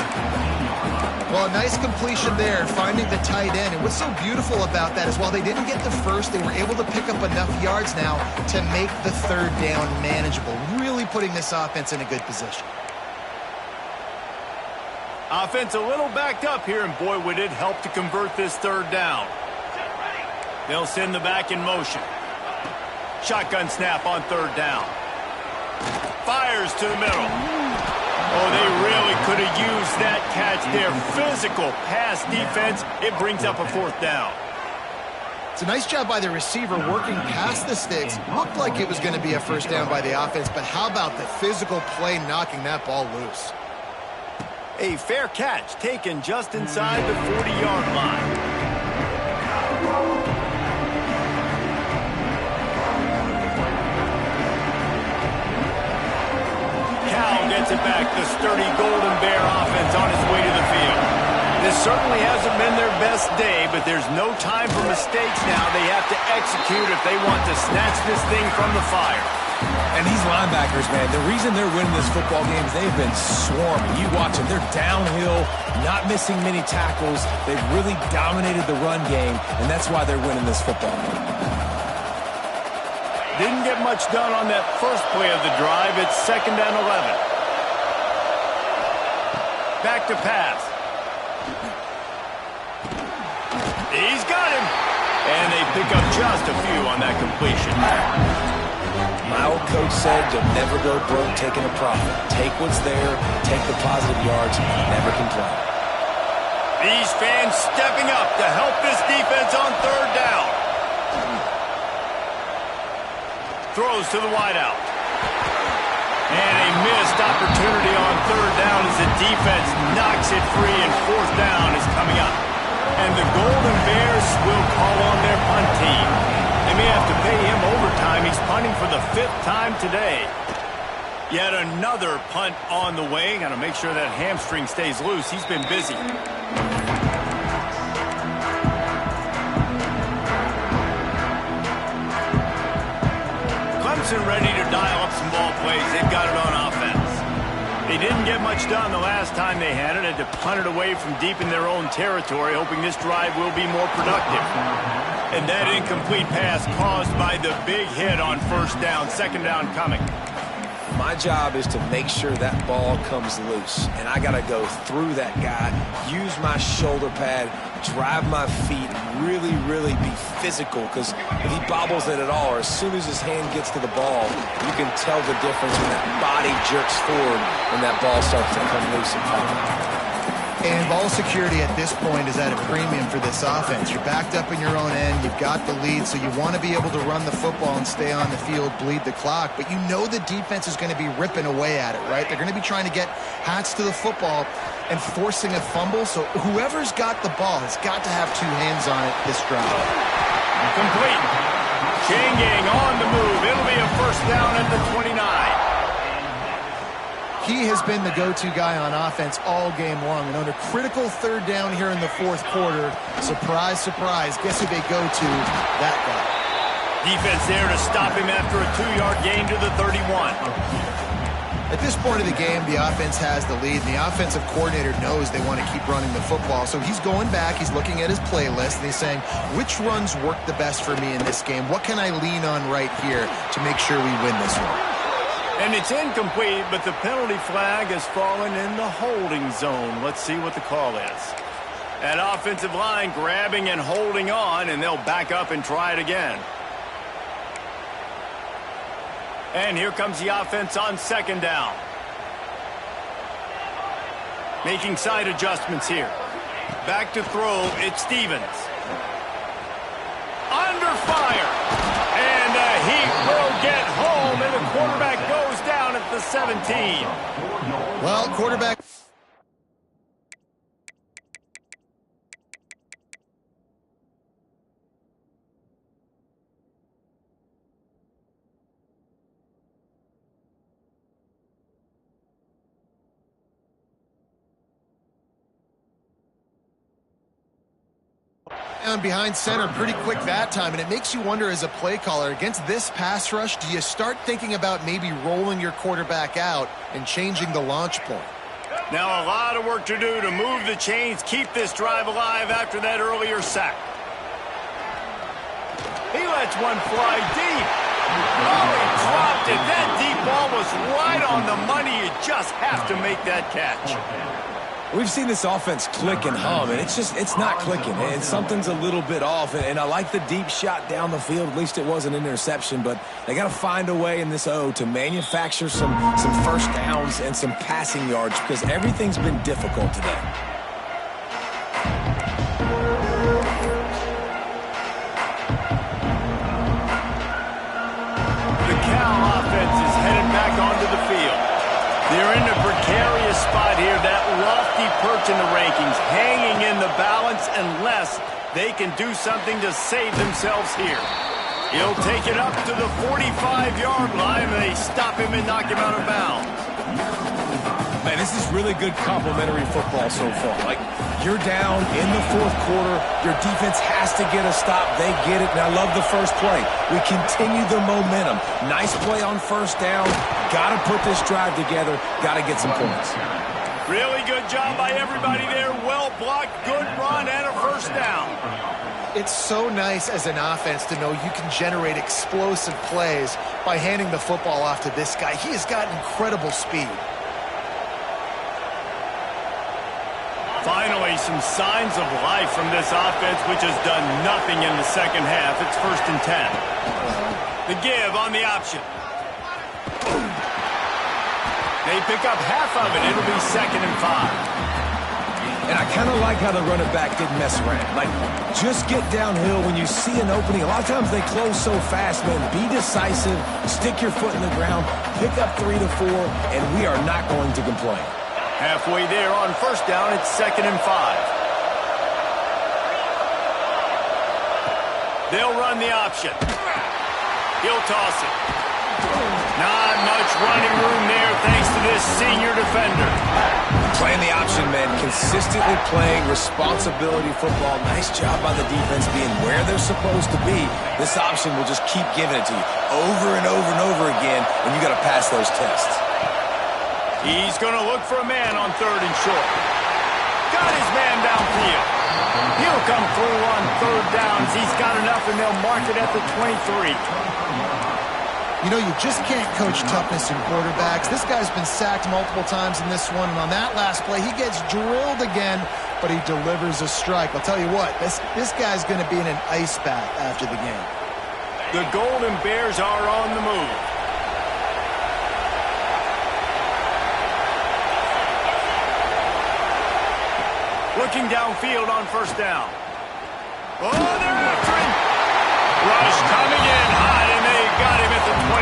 Well, a nice completion there, finding the tight end. And what's so beautiful about that is while they didn't get the first, they were able to pick up enough yards now to make the third down manageable, really putting this offense in a good position. Offense a little backed up here, and boy, would it help to convert this third down. They'll send the back in motion. Shotgun snap on third down. Fires to the middle. Oh, they really could have used that catch there. Physical pass defense. It brings up a fourth down. It's a nice job by the receiver working past the sticks. Looked like it was going to be a first down by the offense, but how about the physical play knocking that ball loose? A fair catch taken just inside the 40-yard line. Gets it back, the sturdy Golden Bear offense on its way to the field. This certainly hasn't been their best day, but there's no time for mistakes now. They have to execute if they want to snatch this thing from the fire. And these linebackers, man, the reason they're winning this football game is they've been swarming. You watch them, they're downhill, not missing many tackles. They've really dominated the run game, and that's why they're winning this football game. Didn't get much done on that first play of the drive. It's second and 11. Back to pass. He's got him. And they pick up just a few on that completion. My old coach said you'll never go broke taking a profit. Take what's there, take the positive yards, never complain. These fans stepping up to help this defense on third down. Throws to the wideout. And a missed opportunity on third down as the defense knocks it free, and fourth down is coming up. And the Golden Bears will call on their punt team. They may have to pay him overtime. He's punting for the 5th time today. Yet another punt on the way. Got to make sure that hamstring stays loose. He's been busy. Clemson ready to dial up some ball plays. They've got it on offense. They didn't get much done the last time they had it. Had to punt it away from deep in their own territory, hoping this drive will be more productive. And that incomplete pass caused by the big hit on first down. Second down coming. My job is to make sure that ball comes loose, and I got to go through that guy, use my shoulder pad, drive my feet, really, really be physical, because if he bobbles it at all, or as soon as his hand gets to the ball, you can tell the difference when that body jerks forward when that ball starts to come loose and fall. And ball security at this point is at a premium for this offense. You're backed up in your own end. You've got the lead, so you want to be able to run the football and stay on the field, bleed the clock. But you know the defense is going to be ripping away at it, right? They're going to be trying to get hats to the football and forcing a fumble. So whoever's got the ball has got to have two hands on it this drive. Complete. Chain gang on the move. It'll be a first down at the 29. He has been the go-to guy on offense all game long. And on a critical third down here in the fourth quarter, surprise, surprise, guess who they go to? That guy. Defense there to stop him after a 2-yard gain to the 31. At this point of the game, the offense has the lead, and the offensive coordinator knows they want to keep running the football. So he's going back, he's looking at his playlist, and he's saying, which runs work the best for me in this game? What can I lean on right here to make sure we win this one? And it's incomplete, but the penalty flag has fallen in the holding zone. Let's see what the call is. That offensive line grabbing and holding on, and they'll back up and try it again. And here comes the offense on second down. Making side adjustments here. Back to throw, it's Stevens. Under fire. And he will get home, and the quarterback goes down at the 17. Well, quarterback... behind center pretty quick that time, and it makes you wonder as a play caller, against this pass rush, do you start thinking about maybe rolling your quarterback out and changing the launch point? Now a lot of work to do to move the chains, keep this drive alive after that earlier sack. He lets one fly deep. Oh, he dropped it. That deep ball was right on the money. You just have to make that catch. We've seen this offense click and hum, and it's not clicking, and something's a little bit off. And I like the deep shot down the field. At least it wasn't an interception, but they got to find a way in this O to manufacture some first downs and some passing yards, because everything's been difficult today. The Ncaa offense is headed back onto the field. They're in a precarious spot here, that lofty perch in the rankings, hanging in the balance unless they can do something to save themselves here. He'll take it up to the 45-yard line, and they stop him and knock him out of bounds. Man, this is really good complementary football so far. Like, you're down in the fourth quarter. Your defense has to get a stop. They get it, and I love the first play. We continue the momentum. Nice play on first down. Got to put this drive together. Got to get some points. Really good job by everybody there. Well blocked, good run, and a first down. It's so nice as an offense to know you can generate explosive plays by handing the football off to this guy. He has got incredible speed. Finally, some signs of life from this offense, which has done nothing in the second half. It's 1st and 10. The give on the option. They pick up half of it. It'll be 2nd and 5. And I kind of like how the running back didn't mess around. Like, just get downhill when you see an opening. A lot of times they close so fast, man. Be decisive. Stick your foot in the ground. Pick up 3 to 4, and we are not going to complain. Halfway there on first down, it's 2nd and 5. They'll run the option. He'll toss it. Not much running room there thanks to this senior defender. Playing the option, man. Consistently playing responsibility football. Nice job by the defense being where they're supposed to be. This option will just keep giving it to you over and over and over again, and you got to pass those tests. He's going to look for a man on 3rd and short. Got his man downfield. He'll come through on 3rd downs. He's got enough, and they'll mark it at the 23. You know, you just can't coach toughness in quarterbacks. This guy's been sacked multiple times in this one, and on that last play, he gets drilled again, but he delivers a strike. I'll tell you what, this guy's going to be in an ice bath after the game. The Golden Bears are on the move. Looking downfield on first down. Oh, they're after him. Rush coming in hot, and they got him at the 29.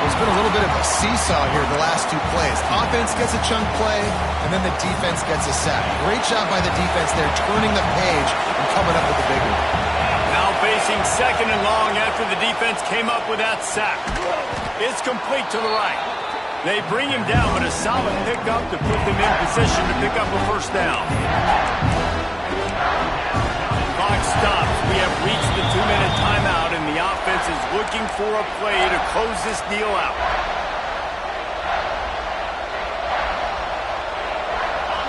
There's been a little bit of a seesaw here the last 2 plays. Offense gets a chunk play, and then the defense gets a sack. Great job by the defense there, turning the page and coming up with the big one. Now facing 2nd and long after the defense came up with that sack. It's complete to the right. They bring him down, but a solid pickup to put them in position to pick up a first down. Clock stops. We have reached the 2-minute timeout, and the offense is looking for a play to close this deal out.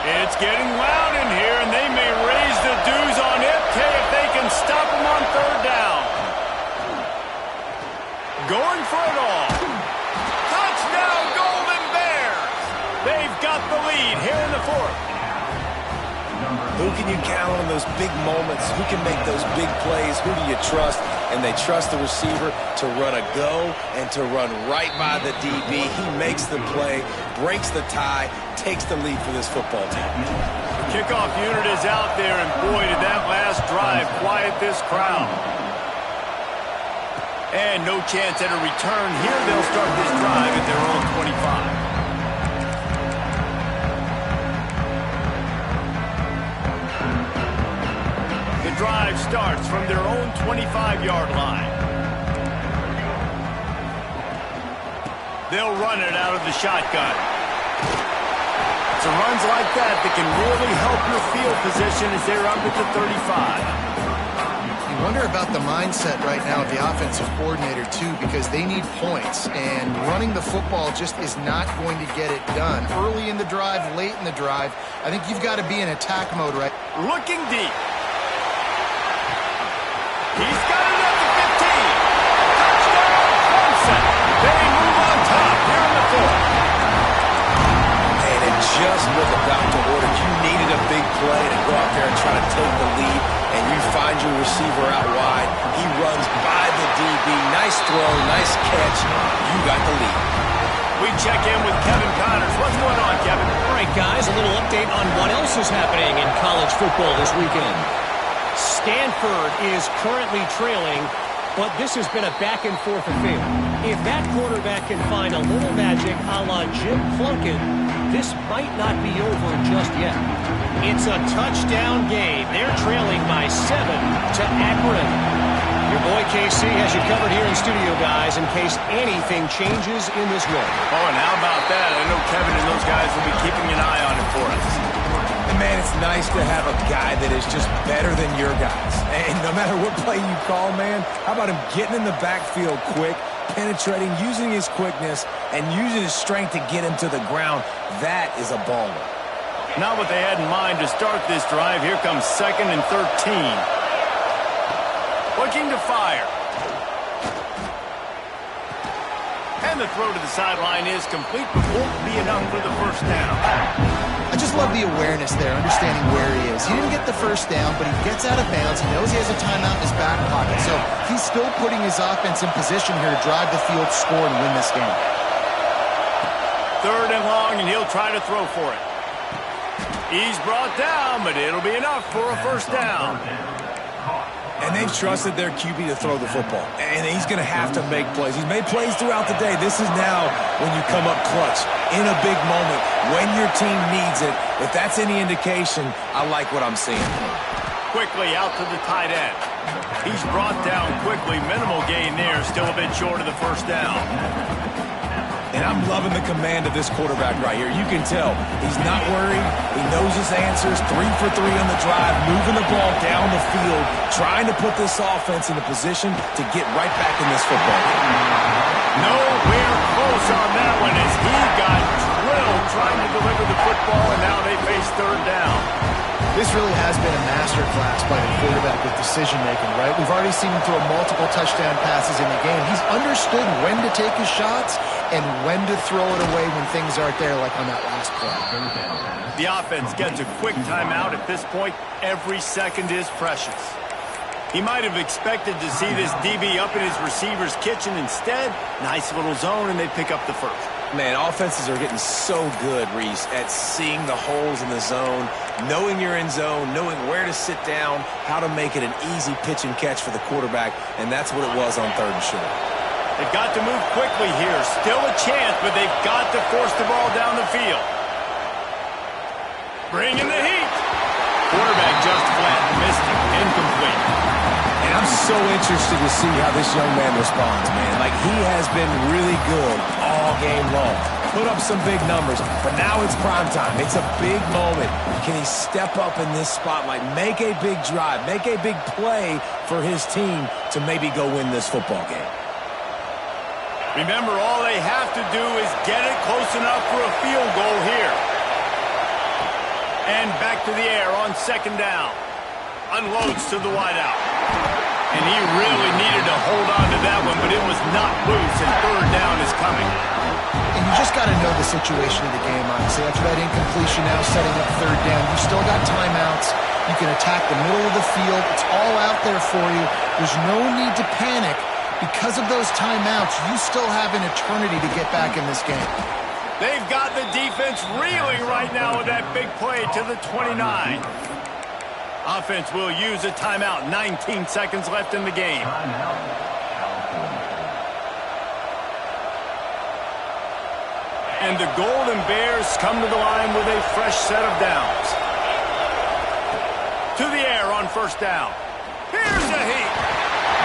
It's getting loud in here, and they may raise the dues on Ncaa if they can stop him on third down. Going for it all. Touchdown, Golden Bears! They've got the lead here in the fourth. Who can you count on those big moments? Who can make those big plays? Who do you trust? And they trust the receiver to run a go and to run right by the DB. He makes the play, breaks the tie, takes the lead for this football team. The kickoff unit is out there, and boy, did that last drive quiet this crowd. And no chance at a return here. They'll start this drive at their own 25. Drive starts from their own 25-yard line. They'll run it out of the shotgun. It's runs like that that can really help your field position as they're up at the 35. You wonder about the mindset right now of the offensive coordinator, too, because they need points, and running the football just is not going to get it done. Early in the drive, late in the drive, I think you've got to be in attack mode right. Looking deep. He's got it at the 15. Touchdown, Clemson. They move on top here in the fourth. And it just was about to order. You needed a big play to go out there and try to take the lead, and you find your receiver out wide. He runs by the DB. Nice throw, nice catch. You got the lead. We check in with Kevin Connors. What's going on, Kevin? All right, guys, a little update on what else is happening in college football this weekend. Stanford is currently trailing, but this has been a back-and-forth affair. If that quarterback can find a little magic a la Jim Plunkett, this might not be over just yet. It's a touchdown game. They're trailing by 7 to Akron. Your boy KC has you covered here in studio, guys, in case anything changes in this one. Oh, and how about that? I know Kevin and those guys will be keeping an eye on it for us. Man, it's nice to have a guy that is just better than your guys. And no matter what play you call, man, how about him getting in the backfield quick, penetrating, using his quickness, and using his strength to get him to the ground? That is a baller. Not what they had in mind to start this drive. Here comes 2nd and 13. Looking to fire. And the throw to the sideline is complete, but won't be enough for the first down. I just love the awareness there, understanding where he is. He didn't get the first down, but he gets out of bounds. He knows he has a timeout in his back pocket, so he's still putting his offense in position here to drive the field, score, and win this game. 3rd and long, and he'll try to throw for it. He's brought down, but it'll be enough for a first down. And they've trusted their QB to throw the football. And he's going to have to make plays. He's made plays throughout the day. This is now when you come up clutch in a big moment when your team needs it. If that's any indication, I like what I'm seeing. Quickly out to the tight end. He's brought down quickly. Minimal gain there. Still a bit short of the first down. And I'm loving the command of this quarterback right here. You can tell he's not worried. He knows his answers. 3 for 3 on the drive, moving the ball down the field, trying to put this offense in a position to get right back in this football game. Nowhere close on that one as he got drilled trying to deliver the football, and now they face 3rd down. This really has been a masterclass by the quarterback with decision-making, right? We've already seen him throw multiple touchdown passes in the game. He's understood when to take his shots and when to throw it away when things aren't there, like on that last play. The offense gets a quick timeout at this point. Every second is precious. He might have expected to see this DB up in his receiver's kitchen. Instead, nice little zone, and they pick up the first. Man, offenses are getting so good, Reese, at seeing the holes in the zone, knowing you're in zone, knowing where to sit down, how to make it an easy pitch and catch for the quarterback, and that's what it was on 3rd and short. They've got to move quickly here. Still a chance, but they've got to force the ball down the field. Bring in the heat. Quarterback just flat, missed it, incomplete. And I'm so interested to see how this young man responds, man. Like, he has been really good all game long. Put up some big numbers, but now it's prime time. It's a big moment. Can he step up in this spotlight, make a big drive, make a big play for his team to maybe go win this football game? Remember, all they have to do is get it close enough for a field goal here. And back to the air on second down. Unloads to the wideout. And he really needed to hold on to that one, but it was not loose, and third down is coming. And you just got to know the situation of the game, honestly. After that incompletion, now setting up third down, you still got timeouts. You can attack the middle of the field. It's all out there for you. There's no need to panic. Because of those timeouts, you still have an eternity to get back in this game. They've got the defense reeling right now with that big play to the 29. Offense will use a timeout. 19 seconds left in the game. And the Golden Bears come to the line with a fresh set of downs. To the air on first down. Here's a heat.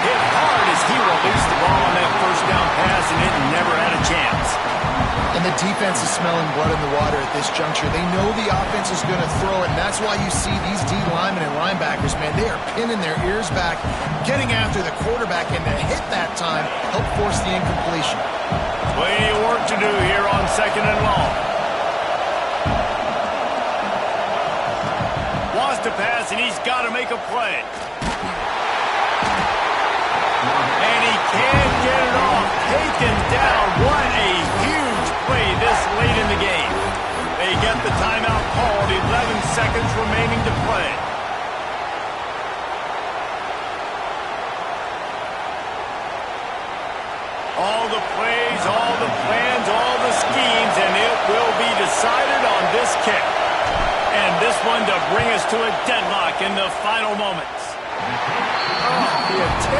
Hit hard as he released the ball on that first down pass, and it never had a chance. And the defense is smelling blood in the water at this juncture. They know the offense is going to throw it, and that's why you see these D linemen and linebackers, man, they are pinning their ears back, getting after the quarterback, and the hit that time helped force the incompletion. Plenty of work to do here on second and long. Wants to pass, and he's got to make a play. And he can't get it off. Taken down. What a huge play this late in the game. They get the timeout called. 11 seconds remaining to play. All the plays, all the plans, all the schemes, and it will be decided on this kick. And this one to bring us to a deadlock in the final moments. Oh, the